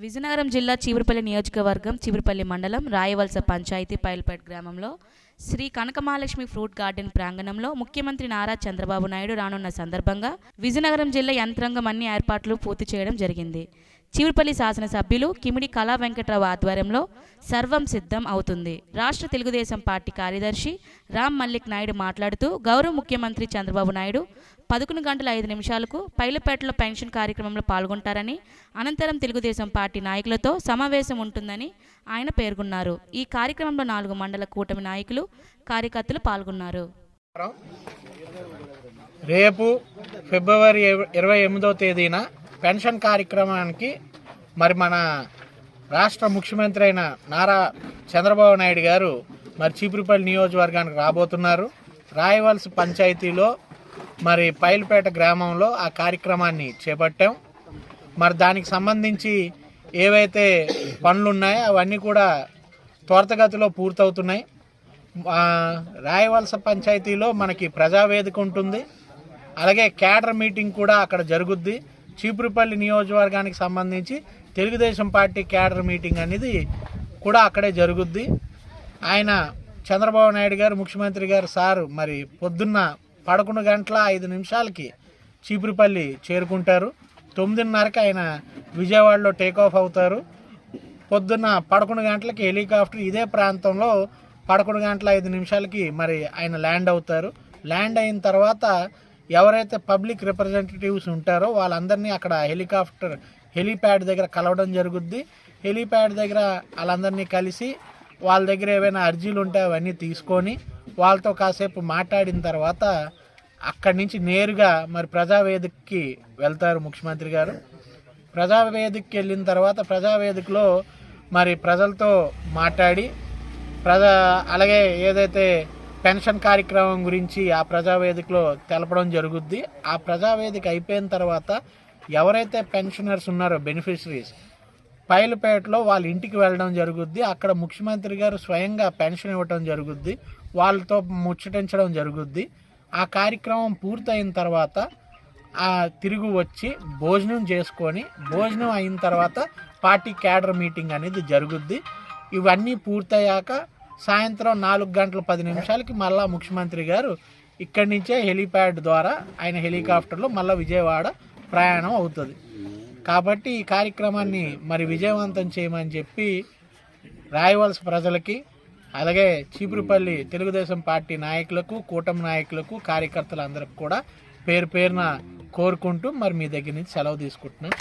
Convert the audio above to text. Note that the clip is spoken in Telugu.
విజయనగరం జిల్లా చీపురుపల్లి నియోజకవర్గం చీపురుపల్లి మండలం రాయవలస పంచాయతీ పైల్పేట్ గ్రామంలో శ్రీ కనకమహాలక్ష్మి ఫ్రూట్ గార్డెన్ ప్రాంగణంలో ముఖ్యమంత్రి నారా చంద్రబాబు నాయుడు రానున్న సందర్భంగా విజయనగరం జిల్లా యంత్రాంగం అన్ని ఏర్పాట్లు పూర్తి చేయడం జరిగింది. చీపురుపల్లి శాసనసభ్యులు కిమిడి కళా వెంకట్రావు ఆధ్వర్యంలో సర్వం సిద్ధం అవుతుంది. రాష్ట్ర తెలుగుదేశం పార్టీ కార్యదర్శి రామ్ మల్లిక్ నాయుడు మాట్లాడుతూ గౌరవ ముఖ్యమంత్రి చంద్రబాబు నాయుడు 11:05 పైలపేటలో పెన్షన్ కార్యక్రమంలో పాల్గొంటారని, అనంతరం తెలుగుదేశం పార్టీ నాయకులతో సమావేశం ఉంటుందని ఆయన పేర్కొన్నారు. ఈ కార్యక్రమంలో 4 మండల కూటమి నాయకులు, కార్యకర్తలు పాల్గొన్నారు. రేపు ఫిబ్రవరి 28వ తేదీన పెన్షన్ కార్యక్రమానికి మరి మన రాష్ట్ర ముఖ్యమంత్రి అయిన నారా చంద్రబాబు నాయుడు గారు మరి చీపురుపల్లి నియోజకవర్గానికి రాబోతున్నారు. రాయవలస పంచాయతీలో మరి పైల్పేట గ్రామంలో ఆ కార్యక్రమాన్ని చేపట్టాం. మరి దానికి సంబంధించి ఏవైతే పనులు ఉన్నాయో అవన్నీ కూడా త్వరితగతిలో పూర్తవుతున్నాయి. రాయవలస పంచాయతీలో మనకి ప్రజావేదిక ఉంటుంది, అలాగే క్యాడర్ మీటింగ్ కూడా అక్కడ జరుగుద్ది. చీపురుపల్లి నియోజకవర్గానికి సంబంధించి తెలుగుదేశం పార్టీ క్యాడర్ మీటింగ్ అనేది కూడా అక్కడే జరుగుద్ది. ఆయన చంద్రబాబు నాయుడు గారు ముఖ్యమంత్రి గారు సారు మరి పొద్దున్న 11:05 చీపురుపల్లి చేరుకుంటారు. 9:30కి ఆయన విజయవాడలో టేకాఫ్ అవుతారు. పొద్దున్న 11 గంటలకి హెలికాప్టర్ ఇదే ప్రాంతంలో 11:05 మరి ఆయన ల్యాండ్ అవుతారు. ల్యాండ్ అయిన తర్వాత ఎవరైతే పబ్లిక్ రిప్రజెంటేటివ్స్ ఉంటారో వాళ్ళందరినీ అక్కడ హెలీప్యాడ్ దగ్గర కలవడం జరుగుద్ది. హెలీప్యాడ్ దగ్గర వాళ్ళందరినీ కలిసి వాళ్ళ దగ్గర ఏవైనా అర్జీలు ఉంటే అవన్నీ తీసుకొని వాళ్ళతో కాసేపు మాట్లాడిన తర్వాత అక్కడి నుంచి నేరుగా మరి ప్రజావేదికకి వెళ్తారు ముఖ్యమంత్రి గారు. ప్రజావేదికకి వెళ్ళిన తర్వాత ప్రజావేదికలో మరి ప్రజలతో మాట్లాడి అలాగే ఏదైతే పెన్షన్ కార్యక్రమం గురించి ఆ ప్రజావేదికలో తెలపడం జరుగుద్ది. ఆ ప్రజావేదిక అయిపోయిన తర్వాత ఎవరైతే పెన్షనర్స్ ఉన్నారో బెనిఫిషరీస్ పైలపేటలో వాళ్ళ ఇంటికి వెళ్ళడం జరుగుద్ది. అక్కడ ముఖ్యమంత్రి గారు స్వయంగా పెన్షన్ ఇవ్వడం జరుగుద్ది, వాళ్ళతో ముచ్చటించడం జరుగుద్ది. ఆ కార్యక్రమం పూర్తయిన తర్వాత తిరిగి వచ్చి భోజనం చేసుకొని భోజనం అయిన తర్వాత పార్టీ క్యాడర్ మీటింగ్ అనేది జరుగుద్ది. ఇవన్నీ పూర్తయ్యాక సాయంత్రం 4:10 మళ్ళా ముఖ్యమంత్రి గారు ఇక్కడి నుంచే హెలీప్యాడ్ ద్వారా ఆయన హెలికాప్టర్లో మళ్ళీ విజయవాడ ప్రయాణం అవుతుంది. కాబట్టి ఈ కార్యక్రమాన్ని మరి విజయవంతం చేయమని చెప్పి రాయవలస ప్రజలకి, అలాగే చీపురుపల్లి తెలుగుదేశం పార్టీ నాయకులకు, కూటమి నాయకులకు, కార్యకర్తలందరికీ కూడా పేరు పేరున కోరుకుంటూ మరి మీ దగ్గర నుంచి సెలవు తీసుకుంటున్నాను.